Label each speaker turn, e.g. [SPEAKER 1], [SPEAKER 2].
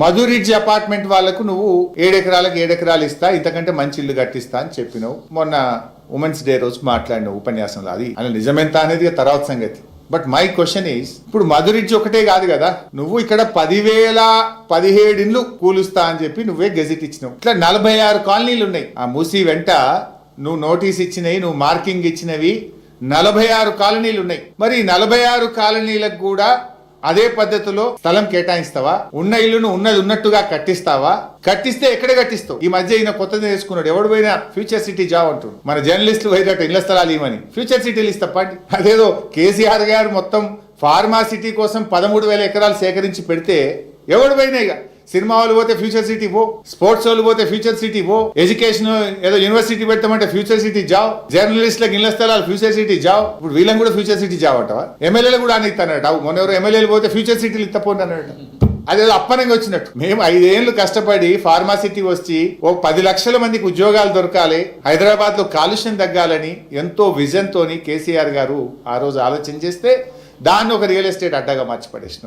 [SPEAKER 1] మధురిడ్జ్ apartment వాళ్లకు నువ్వు 7 ఎకరాలకు 7 ఎకరాలు ఇస్తా, ఇంతకంటే మంచి ఇల్లు కట్టిస్తా అని చెప్పినావు. మొన్న ఉమెన్స్ డే రోజు మాట్లాడిన ఉపన్యాసంలో అది నిజమెంత అనేది తర్వాత సంగతి. బట్ మై క్వశ్చన్ ఈస్, ఇప్పుడు మధురిడ్జ్ ఒకటే కాదు కదా, నువ్వు ఇక్కడ 10,017 ఇండ్లు కూలుస్తా అని చెప్పి నువ్వే గెజిట్ ఇచ్చినావు. ఇట్లా 46 కాలనీలు ఉన్నాయి. ఆ మూసి వెంట నువ్వు నోటీస్ ఇచ్చినవి, నువ్వు మార్కింగ్ ఇచ్చినవి 46 కాలనీలు ఉన్నాయి. మరి 46 కాలనీలకు కూడా అదే పద్ధతిలో స్థలం కేటాయిస్తావా? ఉన్న ఇల్లును ఉన్నది ఉన్నట్టుగా కట్టిస్తావా? కట్టిస్తే ఎక్కడ కట్టిస్తావు? ఈ మధ్య ఈయన కొత్తది నేర్చుకున్నాడు, ఎవడు పోయినా ఫ్యూచర్ సిటీ జాబ్ అంటాడు. మన జర్నలిస్టులు పోయినట్టు ఇళ్ల స్థలాలు ఇవ్వని ఫ్యూచర్ సిటీలు ఇస్తాపండి. అదేదో కేసీఆర్ గారు మొత్తం ఫార్మా సిటీ కోసం 13,000 ఎకరాలు సేకరించి పెడితే ఎవడు పోయినా ఇక సినిమా వాళ్ళు పోతే ఫ్యూచర్ సిటీ పో, స్పోర్ట్స్ వాళ్ళు పోతే ఫ్యూచర్ సిటీ పో, ఎడ్యుకేషన్ ఏదో యూనివర్సిటీ పెడతామంటే ఫ్యూచర్ సిటీ జావ్, జర్నలిస్టులకు ఇళ్ల స్థలాలు ఫ్యూచర్ సిటీ జావ్. ఇప్పుడు వీళ్ళని కూడా ఫ్యూచర్ సిటీ జావ్ అంటావా? ఎమ్మెల్యేలు కూడా అని ఇస్తానట. మొన్న ఎవరు ఎమ్మెల్యేలు పోతే ఫ్యూచర్ సిటీలు ఇస్తపోండి అన్నట. అదేదో అప్పనంగా వచ్చినట్టు. మేము 5 ఏళ్లు కష్టపడి ఫార్మా సిటీ వచ్చి 10 లక్షల మందికి ఉద్యోగాలు దొరకాలి, హైదరాబాద్ లో కాలుష్యం తగ్గాలని ఎంతో విజన్ తోని కేసీఆర్ గారు ఆ రోజు ఆలోచన చేస్తే దాన్ని ఒక రియల్ ఎస్టేట్ అడ్డాగా మార్చి పడేసినాం.